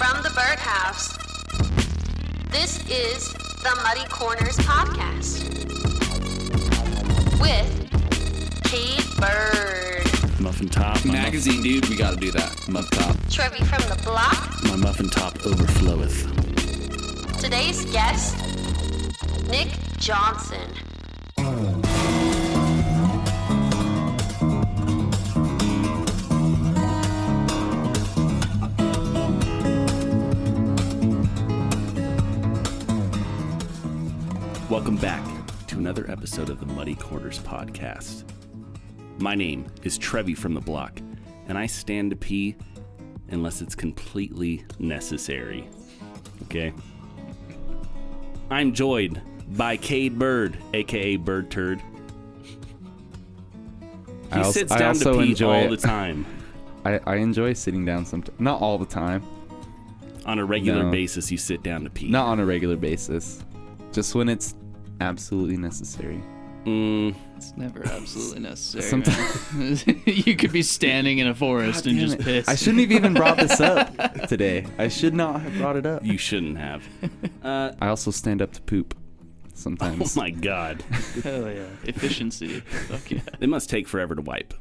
from the birdhouse. This is the Muddy Corners podcast with Kade Bird. Muffin top. Magazine, dude, we gotta do that. Muffin top. Trevie from the block. My muffin top overfloweth. Today's guest, Nick Johnson. Welcome back to another episode of the Muddy Corners podcast. My name is Trevie from the block, and I stand to pee unless it's completely necessary. Okay? I'm joined by Kade Bird, aka Bird Turd. He sits down to pee all the time. I enjoy sitting down sometimes. Not all the time. On a regular basis, you sit down to pee. Not on a regular basis. Just when it's absolutely necessary. It's never absolutely necessary. Sometimes you could be standing in a forest and just piss. I shouldn't have even brought this up today. I should not have brought it up. You shouldn't have. I also stand up to poop sometimes. Oh my god. Hell yeah. Efficiency. Fuck yeah. It must take forever to wipe.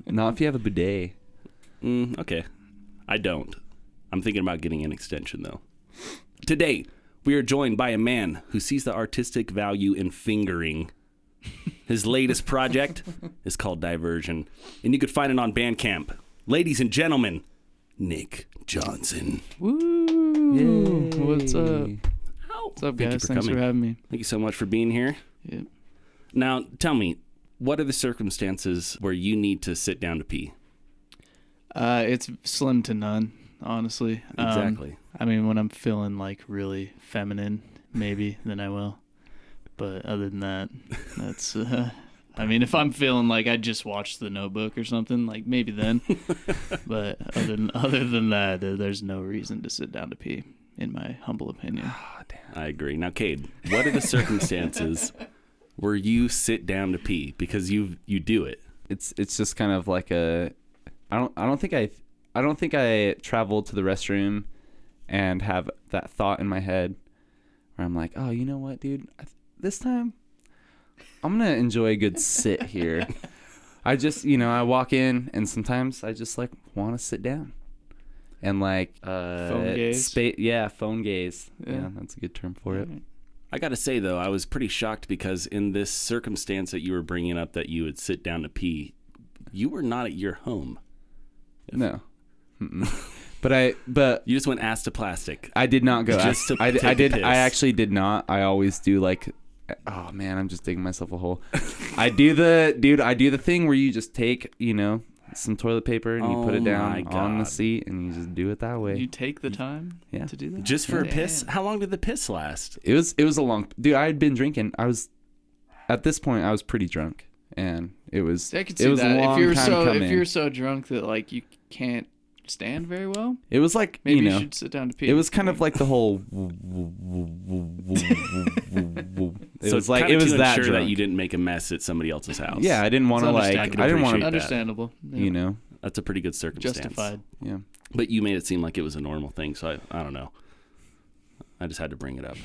Not if you have a bidet. Okay. I don't. I'm thinking about getting an extension though. Today, we are joined by a man who sees the artistic value in fingering. His latest project is called Diversion, and you could find it on Bandcamp. Ladies and gentlemen, Nick Johnson. Woo! Yay. What's up? Ow. What's up, Thank guys? you Thanks for having me. Thank you so much for being here. Yep. Now, tell me, what are the circumstances where you need to sit down to pee? It's slim to none, honestly. Exactly. I mean, when I'm feeling like really feminine, maybe, then I will. But other than that, that's, I mean, if I'm feeling like I just watched The Notebook or something, like maybe then. But other than that, there's no reason to sit down to pee, in my humble opinion. Oh, damn. I agree. Now, Kade, what are the circumstances where you sit down to pee? Because you do it. It's just kind of like a. I don't think I traveled to the restroom and have that thought in my head where I'm like, oh, you know what, dude? This time, I'm going to enjoy a good sit here. I just, I walk in and sometimes I just like want to sit down and like phone gaze. Phone gaze. Yeah, that's a good term for it. I got to say, though, I was pretty shocked because in this circumstance that you were bringing up that you would sit down to pee, you were not at your home. No. But you just went ass to plastic. I did not go. Just to I take a piss. I actually did not. I always do like. Oh man, I'm just digging myself a hole. I do the thing where you just take some toilet paper and you put it down on the seat and you just do it that way. You take the time to do that? Just for a piss? How long did the piss last? It was a long. Dude, I had been drinking. At this point I was pretty drunk, and it was. I could see it was that. a long time coming. If you're so drunk that like you can't stand very well, it was like maybe you should sit down to pee. It was kind of like the whole. It was like it was that drunk. That you didn't make a mess at somebody else's house. Yeah, I didn't want to like. I didn't want to. Understandable. Yeah. That's a pretty good circumstance. Justified. Yeah. But you made it seem like it was a normal thing, so I don't know. I just had to bring it up.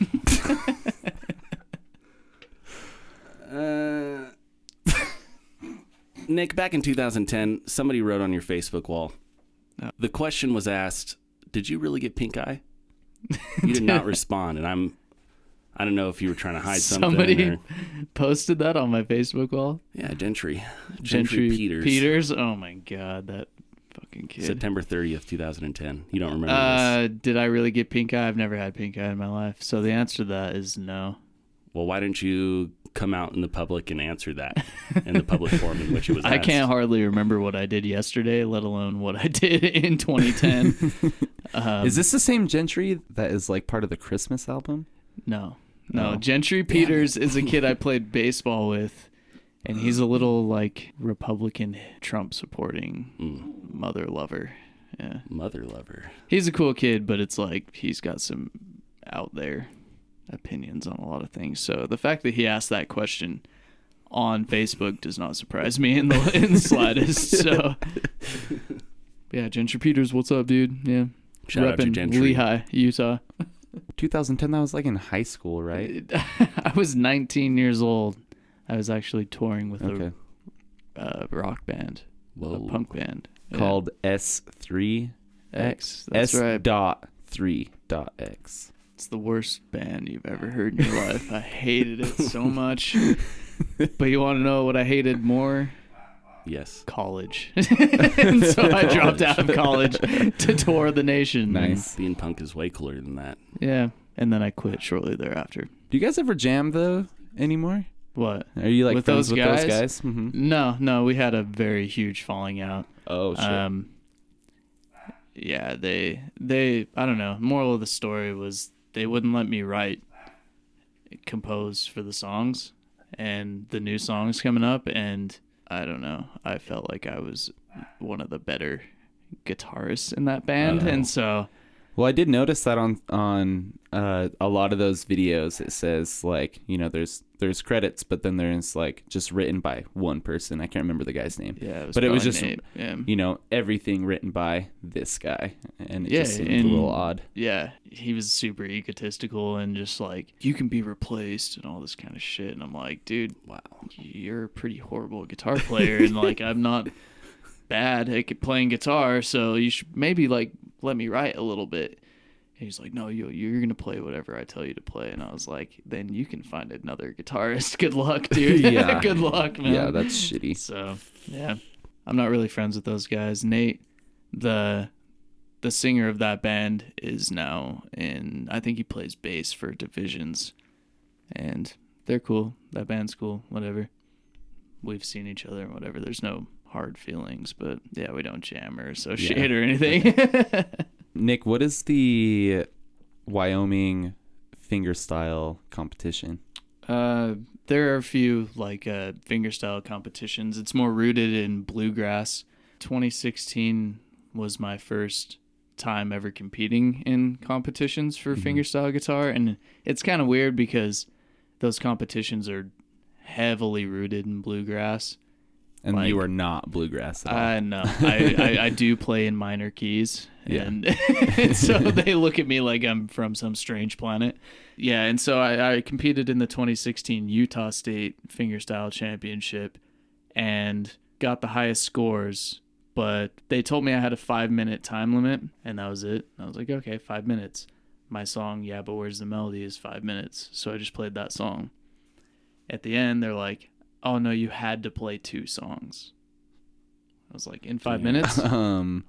Nick, back in 2010, somebody wrote on your Facebook wall. The question was asked, did you really get pink eye? You did not respond, and I don't know if you were trying to hide something. Somebody posted that on my Facebook wall? Yeah, Gentry Peters. Oh my God, that fucking kid. September 30th, 2010. You don't remember this? Did I really get pink eye? I've never had pink eye in my life. So the answer to that is no. Well, why didn't you come out in the public and answer that in the public forum in which it was asked? I can't hardly remember what I did yesterday, let alone what I did in 2010. Is this the same Gentry that is like part of the Christmas album? No. Gentry Peters is a kid I played baseball with, and he's a little like Republican Trump supporting mother lover. Yeah. Mother lover. He's a cool kid, but it's like he's got some out there opinions on a lot of things. So the fact that he asked that question on Facebook does not surprise me in the slightest. So Yeah, Ginger Peters, what's up, dude? Yeah. Shout out to Repping Gentry. Lehigh, Utah. 2010, that was like in high school, right? I was 19 years old. I was actually touring with Okay. a rock band, Whoa. a punk band. Called S3X. X. That's S right. dot 3 dot X. It's the worst band you've ever heard in your life. I hated it so much. But you want to know what I hated more? Yes. College. And so I dropped out of college to tour the nation. Nice. Being punk is way cooler than that. Yeah. And then I quit shortly thereafter. Do you guys ever jam though anymore? What? Are you like With friends those with guys? those guys? Mm-hmm. No, we had a very huge falling out. Oh shit. Yeah, they I don't know. Moral of the story was they wouldn't let me compose for the songs and the new songs coming up, and I don't know. I felt like I was one of the better guitarists in that band, and so Well, I did notice that on a lot of those videos, it says like, you know, there's credits, but then there's like just written by one person. I can't remember the guy's name. yeah, But it was probably just, Nate. Yeah. you know, everything written by this guy, and it Yeah, just seemed a and- little odd. Yeah, he was super egotistical and just like, you can be replaced and all this kind of shit. And I'm like, dude, Wow. you're a pretty horrible guitar player, and like I'm not bad at playing guitar, so you should maybe like let me write a little bit. And he's like, no, you're gonna play whatever I tell you to play. And I was like, then you can find another guitarist. Good luck, dude. Yeah. Good luck, man. Yeah, that's shitty. So yeah, I'm not really friends with those guys. Nate, the singer of that band, is now I think he plays bass for Divisions, and they're cool. That band's cool. Whatever. We've seen each other and whatever. There's no hard feelings, but yeah, we don't jam or associate or anything. Nick, what is the Wyoming fingerstyle competition? There are a few like fingerstyle competitions. It's more rooted in bluegrass. 2016 was my first time ever competing in competitions for fingerstyle guitar, and it's kind of weird because those competitions are heavily rooted in bluegrass. And Like, you are not bluegrass at all. No, I do play in minor keys, Yeah. and so they look at me like I'm from some strange planet. Yeah, and so I competed in the 2016 Utah State Fingerstyle Championship and got the highest scores, but they told me I had a 5-minute time limit, and that was it. I was like, okay, 5 minutes. My song, Yeah, But Where's the Melody, is 5 minutes, so I just played that song. At the end, they're like, oh no, you had to play 2 songs. I was like, in 5 minutes?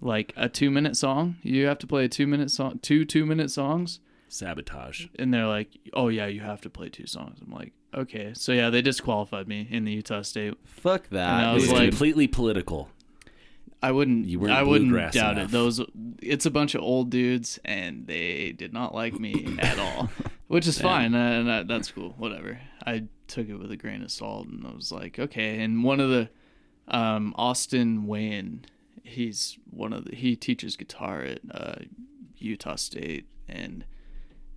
Like a 2-minute song? You have to play a 2-minute song, 2-minute songs? Sabotage. And they're like, oh yeah, you have to play 2 songs. I'm like, okay. So yeah, they disqualified me in the Utah State. Fuck that. And I It was was like- completely political. I wouldn't weren't wouldn't bluegrass doubt enough. it. It's a bunch of old dudes, and they did not like me at all, which is fine, and that's cool. Whatever. I took it with a grain of salt, and I was like, okay. And one of the Austin Wayne, he teaches guitar at Utah State, and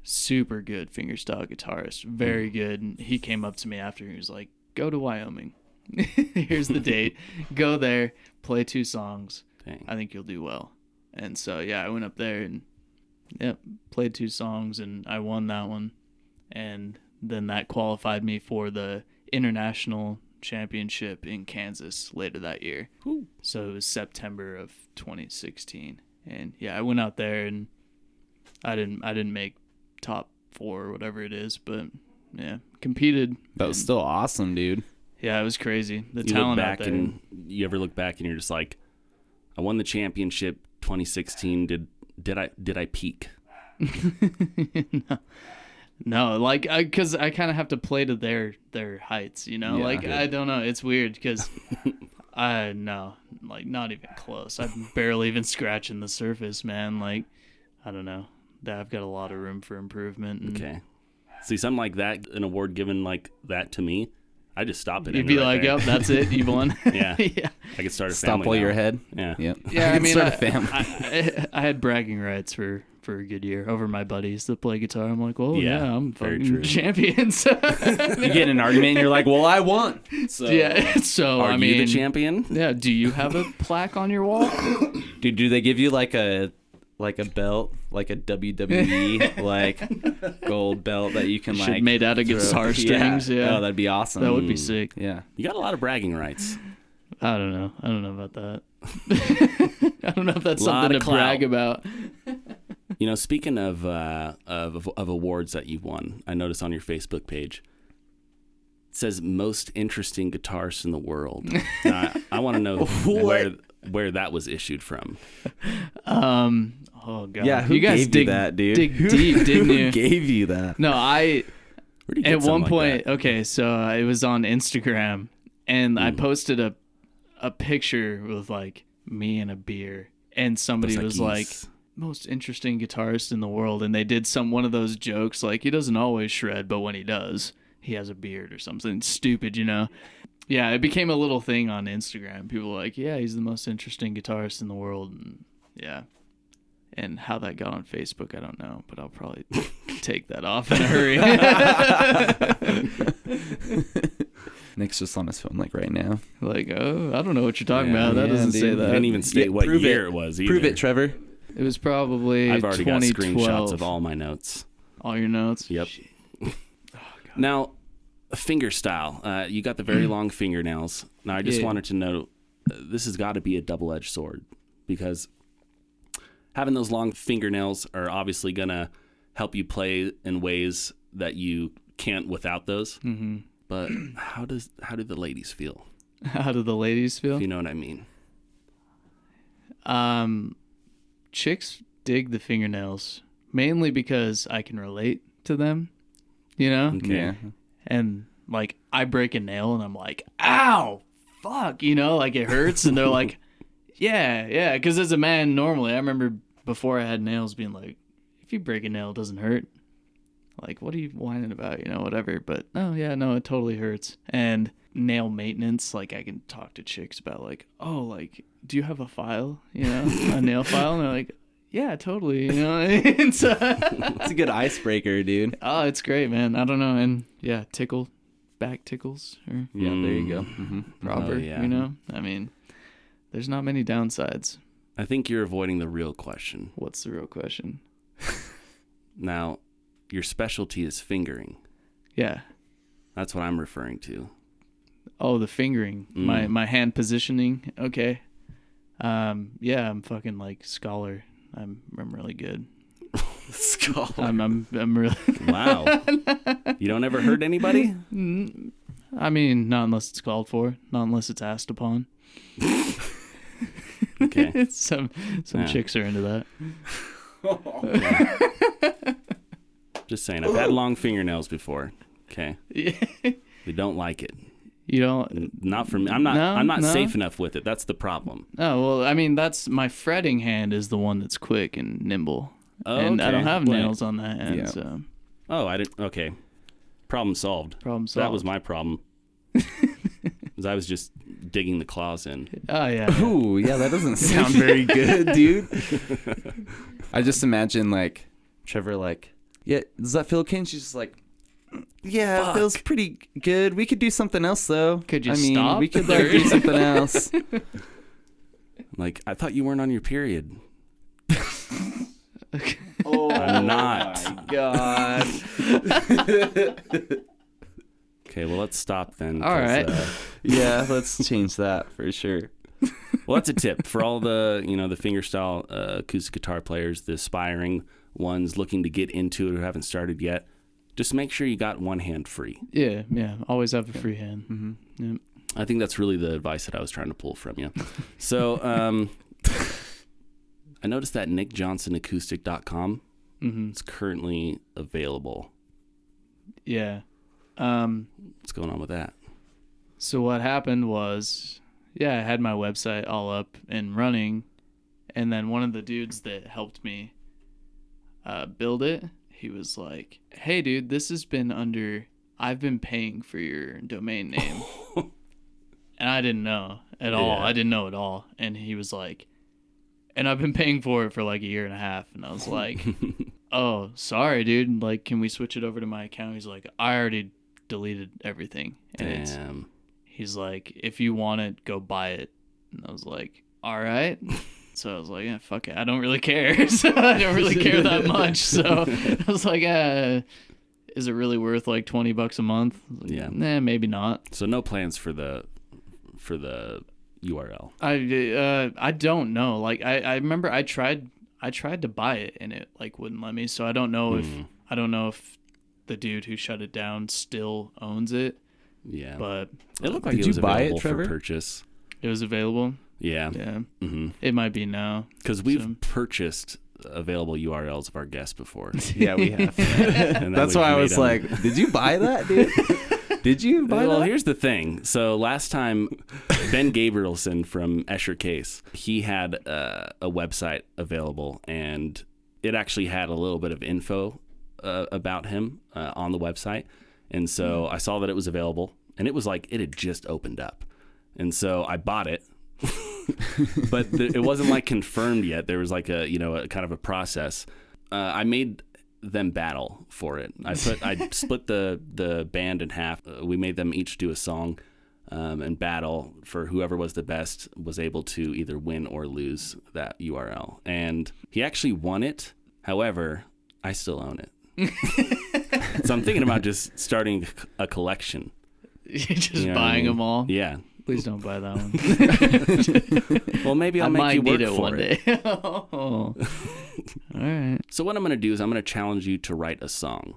super good fingerstyle guitarist, very good. And he came up to me after, he was like, go to Wyoming. Here's the date. Go there, play 2 songs. Dang. I think you'll do well. And so yeah, I went up there and played 2 songs, and I won that one. And then that qualified me for the international championship in Kansas later that year. Ooh. So it was September of 2016. And yeah, I went out there and I didn't make top 4 or whatever it is, but yeah, competed. That was and- still awesome, dude. yeah, it was crazy. The You look talent out back there. and you ever look back and you're just like, I won the championship 2016. Did I peak? No, like because I kind of have to play to their heights, you know. Yeah. Like I don't know, it's weird because no, like not even close. I'm barely even scratching the surface, man. Like I don't know. I've got a lot of room for improvement. And Okay. See, something like that, an award given like that to me, I just stop it. You'd be like, "Yep, that's it. You won." Yeah. yeah. I could start a Stop family while now. you're ahead. Yeah. Yep. Yeah, I mean, Start a family. I had bragging rights for a good year over my buddies that play guitar. I'm like, well, Yeah, yeah, I'm very fucking true. champion. So, You get in an argument and you're like, well, I won. So yeah. So Are I you mean, the champion? yeah. Do you have a plaque on your wall? Dude, do they give you like a belt, like a WWE like gold belt that you can Shit like made out of throw? guitar strings? Yeah. Oh, that'd be awesome. That would be sick. Yeah. You got a lot of bragging rights. I don't know about that. I don't know if that's Lot something of to clout. brag about. You know, speaking of awards that you've won, I noticed on your Facebook page it says most interesting guitarist in the world. Now, I want to know where that was issued from. Oh god. Yeah, who you guys gave you that, dude? dig deep, didn't you? Who gave you that? No, Where do you get at something one like point, that? okay, so it was on Instagram, and I posted a picture with like me and a beer, and somebody was like, most interesting guitarist in the world, and they did one of those jokes like he doesn't always shred, but when he does, he has a beard or something stupid, you know. Yeah, it became a little thing on Instagram. People were like, yeah, he's the most interesting guitarist in the world, and yeah. And how that got on Facebook, I don't know, but I'll probably take that off in a hurry. Nick's just on his phone like right now. Like, oh, I don't know what you're talking Yeah, about. That yeah, doesn't dude. say You that. didn't even state what prove year it was either. Prove it, Trevor. It was probably I've already got 2012. screenshots of all my notes. All your notes? Yep. Now, fingerstyle. You got the very long fingernails. Now, I just Yeah. wanted to know, this has got to be a double-edged sword because having those long fingernails are obviously going to help you play in ways that you can't without those. Mm-hmm. But how do the ladies feel? How do the ladies feel? If you know what I mean. Chicks dig the fingernails mainly because I can relate to them, you know? Okay. Yeah. And like I break a nail and I'm like, ow, fuck, you know, like it hurts. And they're like, yeah. Because as a man, normally, I remember before I had nails being like, if you break a nail, it doesn't hurt. Like, what are you whining about? You know, whatever. But oh yeah, no, it totally hurts. And nail maintenance, like I can talk to chicks about like, oh, like, do you have a file? You know, a nail file? And they're like, yeah, totally. You know, it's It's a good icebreaker, dude. oh, it's great, man. I don't know, and yeah, back tickles, or Yeah, there you go. Mm-hmm. proper. Oh, yeah. You know, I mean, there's not many downsides. I think you're avoiding the real question. What's the real question? Now, your specialty is fingering. Yeah. That's what I'm referring to. Oh, the fingering, my hand positioning. Okay. Yeah, I'm fucking like scholar. I'm really good. Skull. I'm really. Wow. You don't ever hurt anybody? I mean, not unless it's called for. Not unless it's asked upon. Okay. some Yeah. chicks are into that. Just saying. I've had long fingernails before. Okay. Yeah. We don't like it. You don't. Not for me. I'm not No? safe enough with it. That's the problem. Oh well, I mean that's my fretting hand is the one that's quick and nimble, Oh, and I okay. don't have Wait. nails on that end. Yeah. So Oh, I didn't. Okay. Problem solved. problem solved. That was my problem. Because I was just digging the claws in. Oh yeah. Ooh, yeah, that doesn't sound very good, dude. I just imagine like Trevor like, yeah, does that feel okay? And she's just like, yeah, it feels pretty good. We could do something else though. Could you I mean, stop? we could like do something else. Like, I thought you weren't on your period. Oh, I'm not. my God. Okay, well, let's stop then. All 'cause, right. Yeah, let's change that for sure. Well, that's a tip for all the, the fingerstyle acoustic guitar players, the aspiring ones looking to get into it who haven't started yet. Just make sure you got one hand free. Yeah. Always have a free hand. Mm-hmm. Yep. I think that's really the advice that I was trying to pull from you. So, I noticed that nickjohnsonacoustic.com Mm-hmm. is currently available. Yeah. What's going on with that? So what happened was, yeah, I had my website all up and running, and then one of the dudes that helped me build it, he was like, "Hey, dude, this has been I've been paying for your domain name," and I didn't know at all. Yeah. I didn't know at all, and he was like, "And I've been paying for it for like a year and a half," and I was like, "Oh, sorry, dude. Like, can we switch it over to my account?" He's like, "I already deleted everything," and Damn. he's like, "If you want it, go buy it." And I was like, "All right." So I was like, yeah, fuck it. I don't really care. So I don't really care that much. So I was like, is it really worth like $20 a month? Like, Yeah. Nah, maybe not. So no plans for the URL. I don't know. Like I remember I tried to buy it and it like wouldn't let me. So I don't know if the dude who shut it down still owns it. Yeah. But it looked like Did it was you buy it, available for Trevor? purchase. it was available. Yeah. Yeah. Mm-hmm. It might be now. Because we've So- purchased available URLs of our guests before. Yeah, we have. And then That's we've why I made was them- like, did you buy that, dude? Did you buy Well, that? here's the thing. So last time, Ben Gabrielson from Escher Case, he had a website available, and it actually had a little bit of info about him on the website. And so I saw that it was available, and it was like it had just opened up. And so I bought it. But it wasn't like confirmed yet. There was like a kind of a process. I made them battle for it. I split the band in half. We made them each do a song and battle for whoever was the best was able to either win or lose that URL. And he actually won it. However, I still own it. So I'm thinking about just starting a collection. Just You know what I buying mean? them all. Yeah. Please don't buy that one. Well, maybe I'll I make might you work need it for one it. day. Oh. All right. So what I'm going to do is I'm going to challenge you to write a song.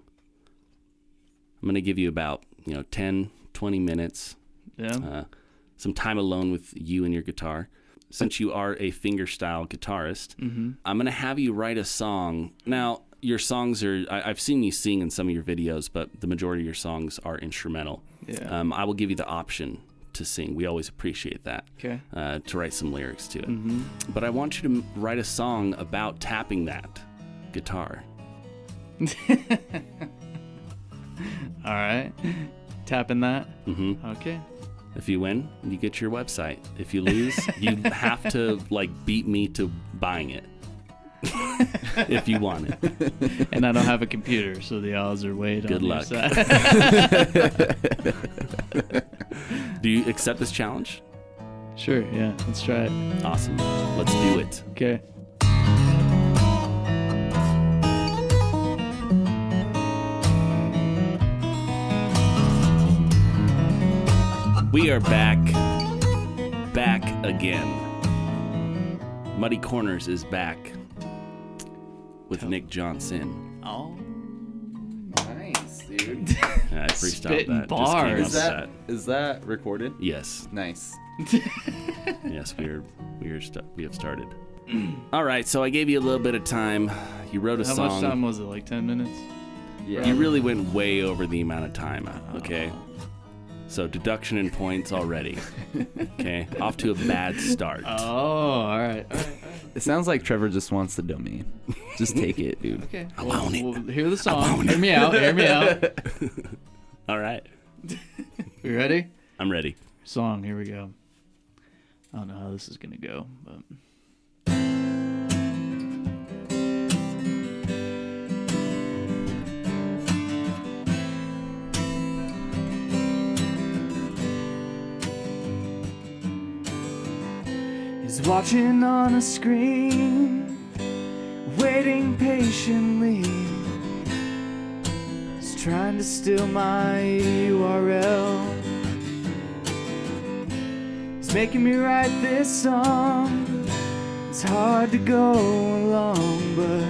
I'm going to give you about 10, 20 minutes, Yeah. some time alone with you and your guitar. Since you are a fingerstyle guitarist, I'm going to have you write a song. Now, your songs are, I've seen you sing in some of your videos, but the majority of your songs are instrumental. Yeah. I will give you the option to sing. We always appreciate that. Okay. To write some lyrics to it. But I want you to write a song about tapping that guitar. All right. Tapping that. Mm-hmm. Okay. If you win, you get your website. If you lose, you have to beat me to buying it. If you want it. And I don't have a computer, so the odds are way down Good your luck. side. Do you accept this challenge? Sure. Yeah. Let's try it. Awesome. Let's do it. Okay. We are back again. Muddy Corners is back with Nick Johnson. Oh. Nice, dude. I freestyled Spitting that. bars. Just came up with Is that recorded? Yes. Nice. Yes, we have started. All right, so I gave you a little bit of time. You wrote a How song. much time was it? Like 10 minutes? Yeah. You really went way over the amount of time, okay? So deduction in points already. Okay, off to a bad start. Oh, all right. It sounds like Trevor just wants the domain. Just take it, dude. Okay. I want it. We'll hear the song. Hear me out. Hear me out. All right, You ready? I'm ready. Song. Here we go. I don't know how this is gonna go, but. He's watching on a screen, waiting patiently. He's trying to steal my URL. He's making me write this song. It's hard to go along, but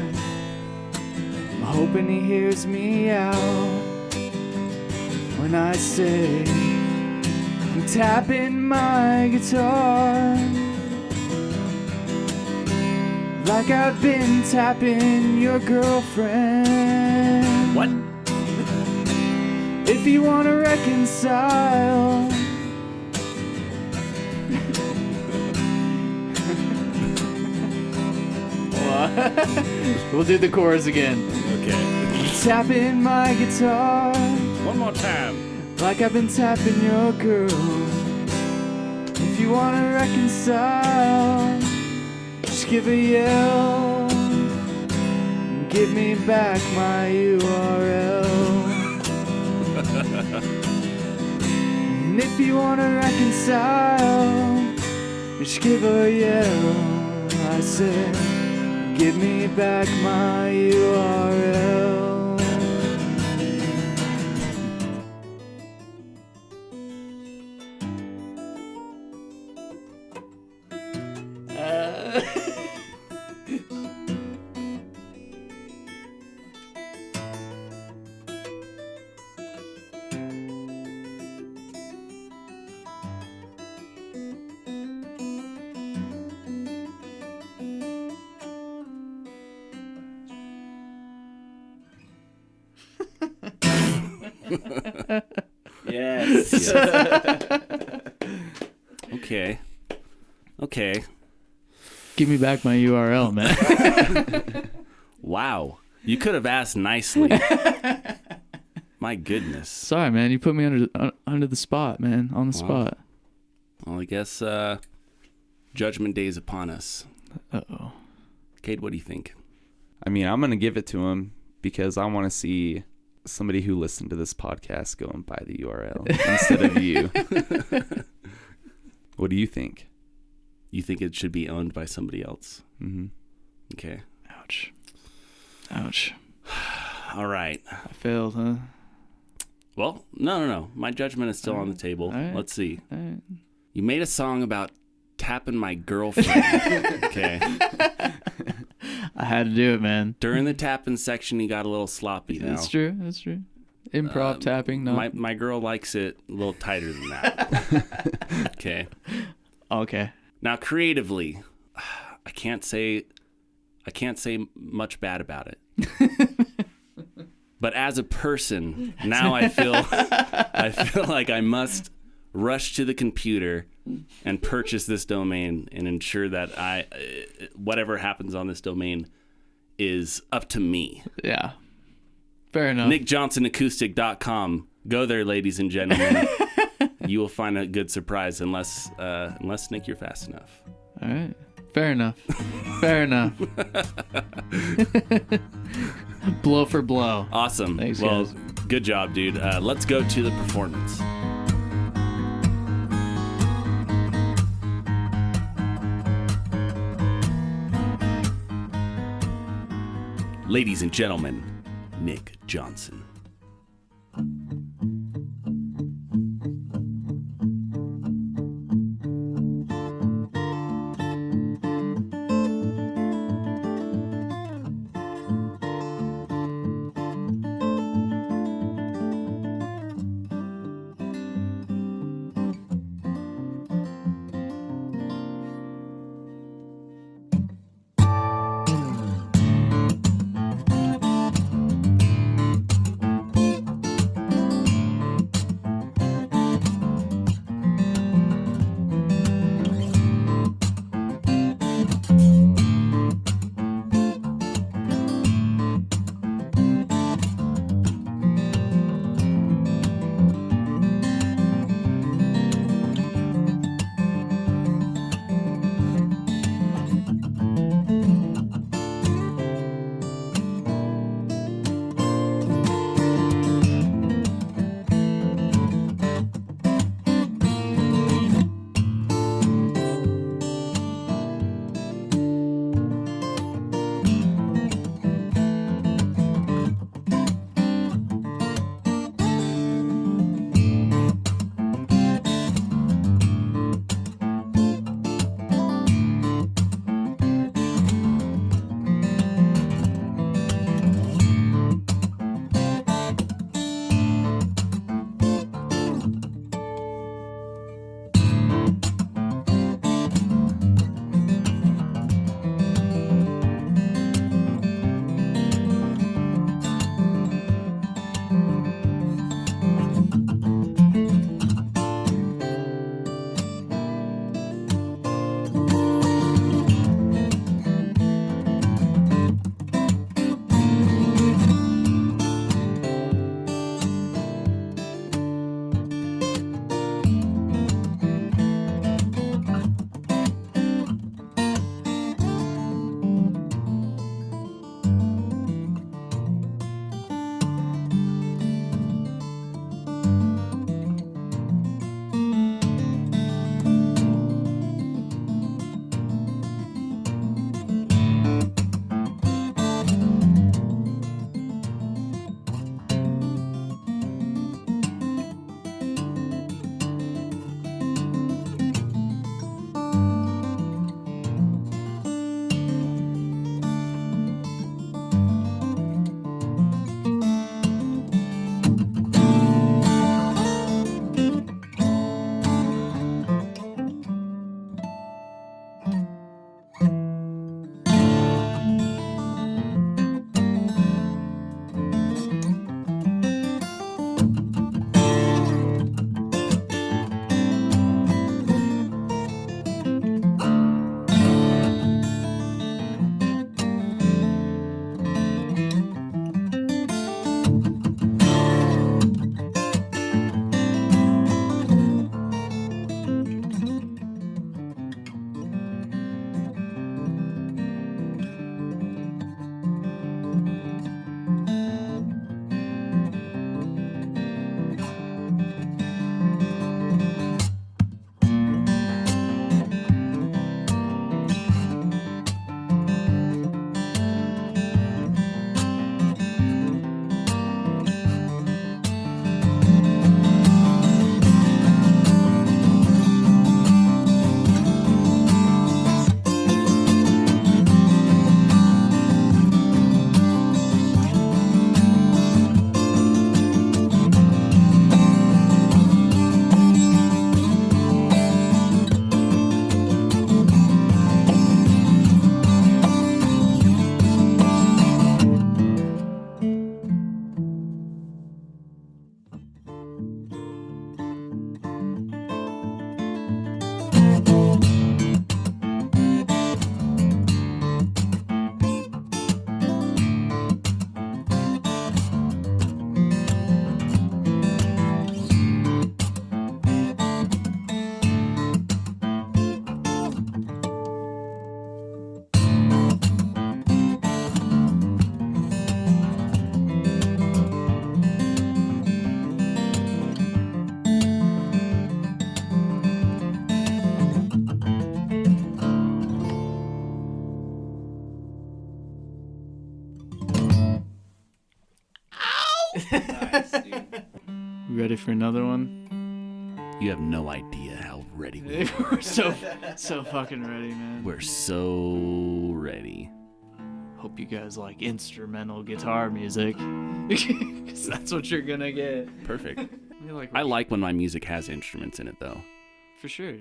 I'm hoping he hears me out when I say I'm tapping my guitar like I've been tapping your girlfriend. What? If you wanna reconcile, we'll do the chorus again. Okay. Tapping my guitar One more time. like I've been tapping your girl. If you wanna reconcile, just give a yell. Give me back my URL. And if you wanna reconcile, just give a yell. I I said, give me back my URL. Yes. Okay. Okay. Give me back my URL, man. Wow. You could have asked nicely. My goodness. Sorry, man. You put me under the spot, man. On the spot. Well, I guess Judgment Day is upon us. Uh-oh. Kade, what do you think? I mean, I'm going to give it to him because I want to see somebody who listened to this podcast go and buy the URL instead of you. What do you think? You think it should be owned by somebody else? Mm-hmm. Okay. Ouch. Ouch. All right. I failed, huh? Well, no. My judgment is still on the table. All right. Let's see. All right. You made a song about tapping my girlfriend. Okay. I had to do it, man. During the tapping section, you got a little sloppy now. That's true. That's true. Improv tapping. No. My girl likes it a little tighter than that. Okay. Okay. Now, creatively, I can't say much bad about it. But as a person, now I feel like I must rush to the computer and purchase this domain and ensure that whatever happens on this domain is up to me. Yeah. Fair enough. NickJohnsonAcoustic.com. Go there, ladies and gentlemen. You will find a good surprise unless Nick, you're fast enough. All right. Fair enough. Fair enough. Blow for blow. Awesome. Thanks, well, guys. good job, dude. Let's go to the performance. Ladies and gentlemen, Nick Johnson. ready for another one? You have no idea how ready we are. We're so fucking ready, man. We're so ready. Hope you guys like instrumental guitar music. Because that's what you're gonna get. Perfect. Like I like when my music has instruments in it, though. For sure.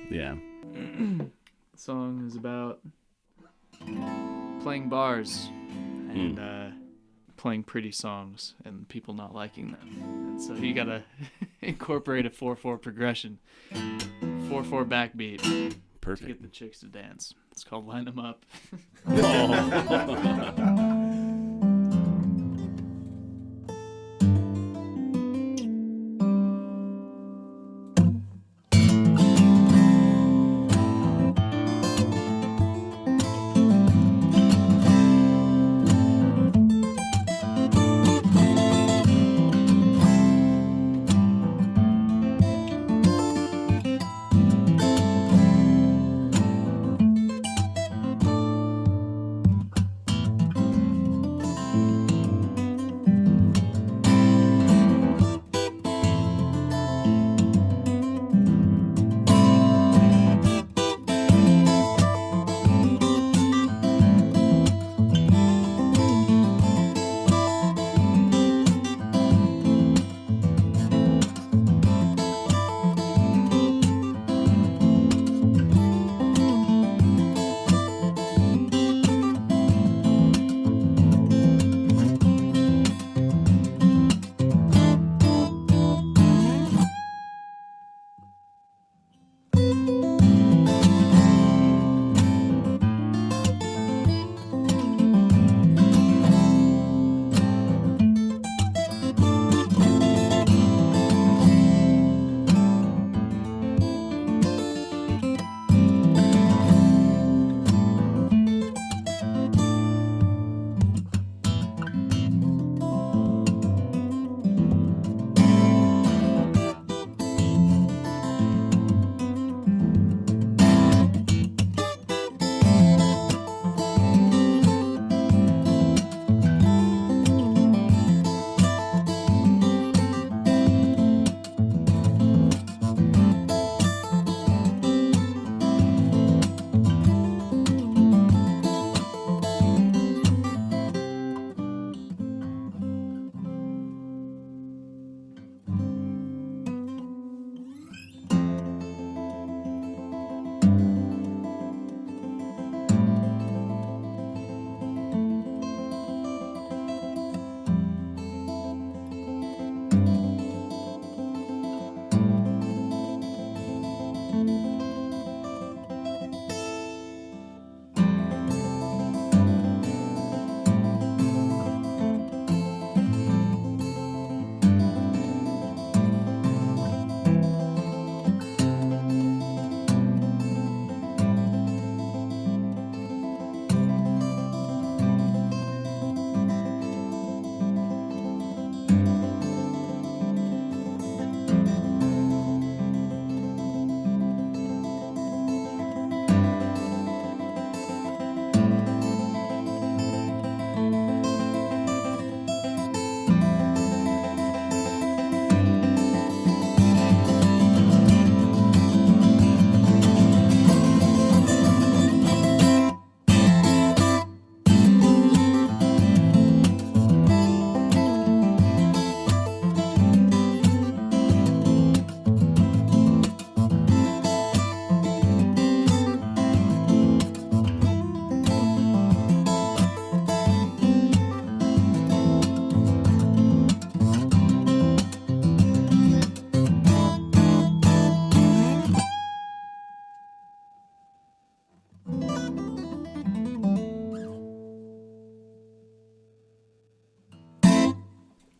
Yeah. The song is about playing bars and playing pretty songs and people not liking them. And so you gotta incorporate a 4/4 progression, 4/4 backbeat to Perfect. get the chicks to dance. It's called Line 'Em Up.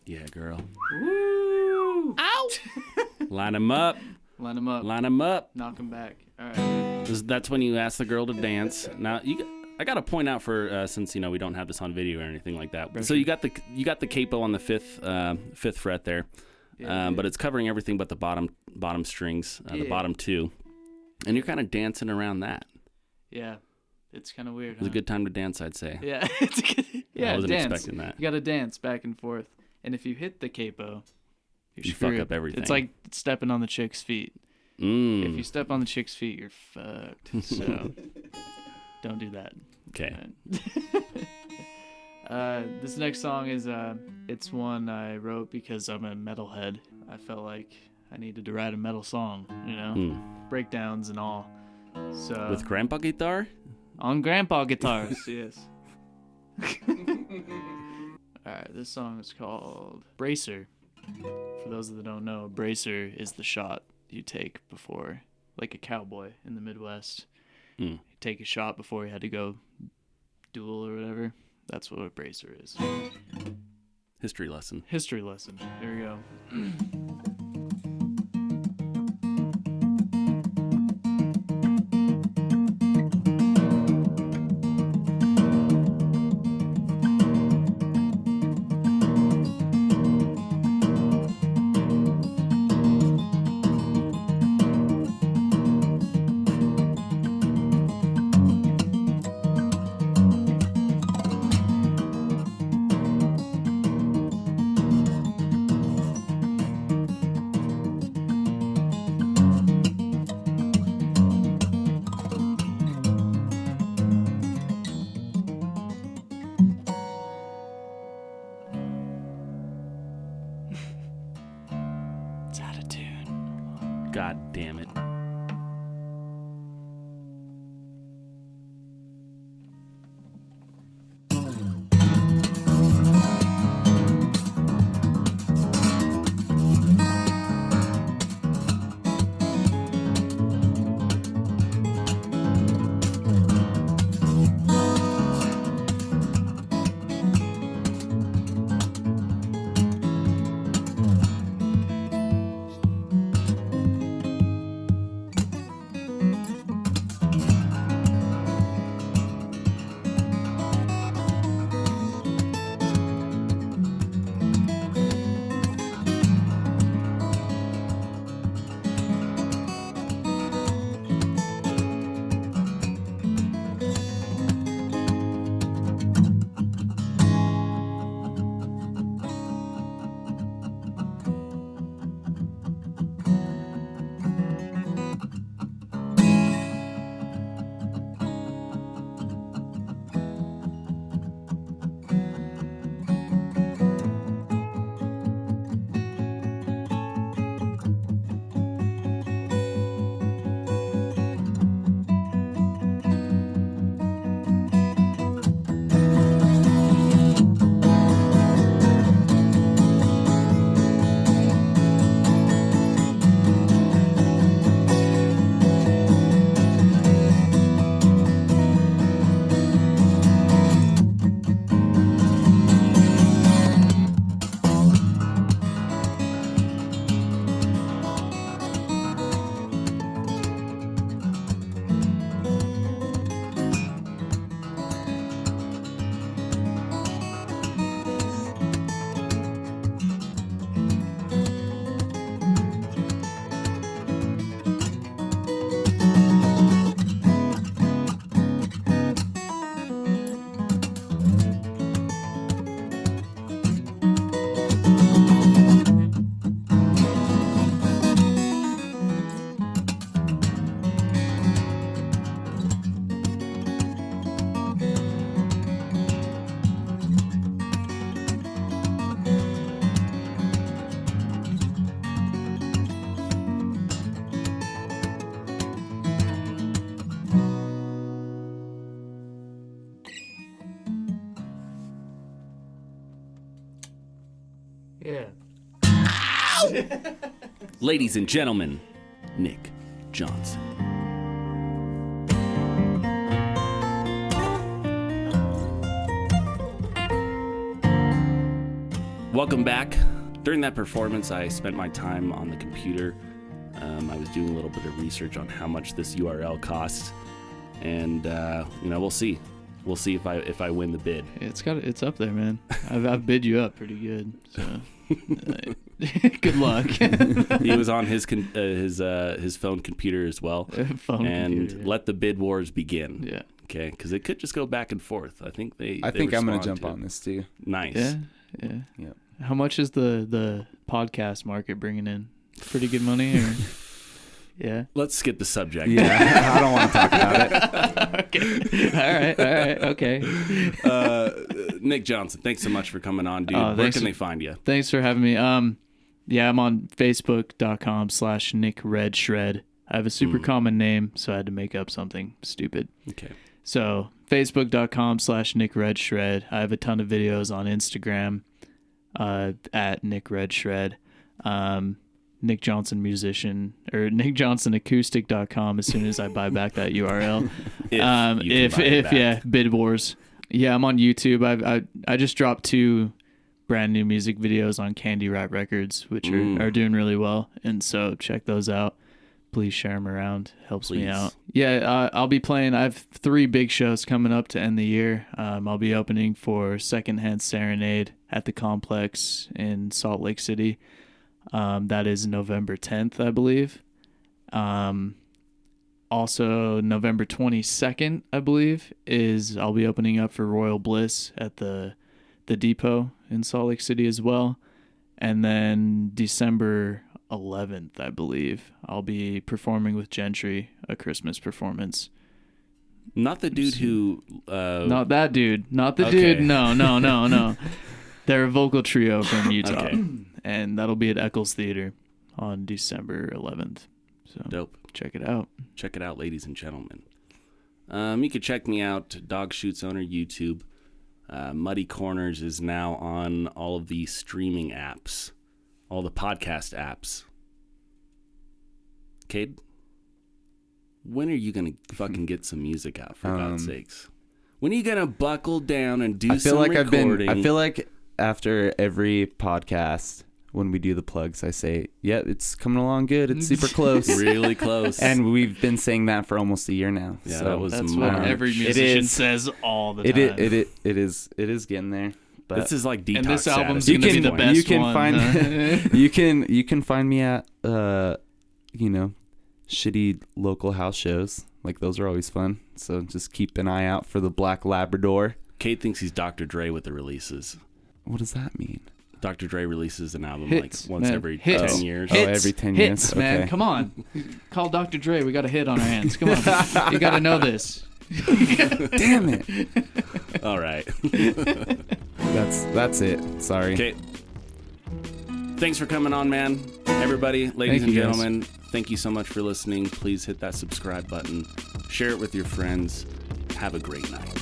Yeah, girl. Woo! Ow! Line them up. Line them up. Line them up. Knock them back. All right. That's when you ask the girl to dance. Now, I got to point out for since we don't have this on video or anything like that. Right. So you got the capo on the fifth fret there, but it's covering everything but the bottom strings, the bottom two, and you're kind of dancing around that. Yeah, it's kind of weird. It was a good time to dance, I'd say. Yeah, it's good. Yeah, I wasn't dance. expecting that. You got to dance back and forth, and if you hit the capo, You fuck up everything. It's like stepping on the chick's feet. If you step on the chick's feet, you're fucked. So don't do that. Okay. This next song is it's one I wrote because I'm a metalhead. I felt like I needed to write a metal song, you know, breakdowns and all. So With grandpa guitar? on grandpa guitars, yes. Alright, this song is called Bracer. For those that don't know, bracer is the shot you take before, like a cowboy in the Midwest. You take a shot before you had to go duel or whatever. That's what a bracer is. History lesson. History lesson. There we go. It's out of tune. God damn it. Yeah. Ladies and gentlemen, Nick Johnson. Welcome back. During that performance, I spent my time on the computer. I was doing a little bit of research on how much this URL costs, and we'll see. We'll see if I win the bid. It's up there, man. I've bid you up pretty good. So good luck. He was on his phone computer as well, let the bid wars begin. Yeah. Okay, because it could just go back and forth. I think I'm gonna jump on this too. Nice. Yeah. Yep. How much is the podcast market bringing in pretty good money? Or? Yeah. Let's skip the subject. Yeah, I don't want to talk about it. Okay. All right. Okay. Nick Johnson, thanks so much for coming on, dude. Where can they find you? Thanks for having me. Yeah, I'm on Facebook.com/NickRedShred. I have a super common name, so I had to make up something stupid. Okay. So Facebook.com/NickRedShred. I have a ton of videos on Instagram at NickRedShred. Nick Johnson musician or NickJohnsonAcoustic.com as soon as I buy back that URL. if bid wars. Yeah, I'm on YouTube. I just dropped 2 brand new music videos on Candy Rat Records, which are doing really well, and so check those out. Please share them around. Helps me out. Yeah, I'll be playing. I have 3 big shows coming up to end the year. I'll be opening for Secondhand Serenade at the Complex in Salt Lake City. That is November 10th, I believe. Also, November 22nd, I believe, I'll be opening up for Royal Bliss at the Depot in Salt Lake City as well. And then December 11th, I believe, I'll be performing with Gentry, a Christmas performance. Not the dude who... Not that dude. Not the dude. No. They're a vocal trio from Utah. Okay. And that'll be at Eccles Theater on December 11th. So Dope. Check it out. Check it out, ladies and gentlemen. You can check me out, Dog Shoots Owner YouTube. Muddy Corners is now on all of the streaming apps, all the podcast apps. Kade, when are you going to fucking get some music out, for God's sakes? When are you going to buckle down and do some recording? I feel like after every podcast, when we do the plugs, I say, yeah, it's coming along good. It's super close. Really close. And we've been saying that for almost a year now. Yeah, so that's what every musician says all the time. It is getting there. But this is like detox and this album's status. gonna be the best you can one. Find you can find me at shitty local house shows. Like, those are always fun. So just keep an eye out for the Black Labrador. Kade thinks he's Dr. Dre with the releases. What does that mean? Dr. Dre releases an album Hits, like once man. every Hits. 10 years. Oh, every 10 Hits, years? man. Okay. Come on. Call Dr. Dre. We got a hit on our hands. Come on. You got to know this. Damn it. All right. That's it. Sorry. Okay. Thanks for coming on, man. Everybody, ladies and Thank you, guys. gentlemen, thank you so much for listening. Please hit that subscribe button. Share it with your friends. Have a great night.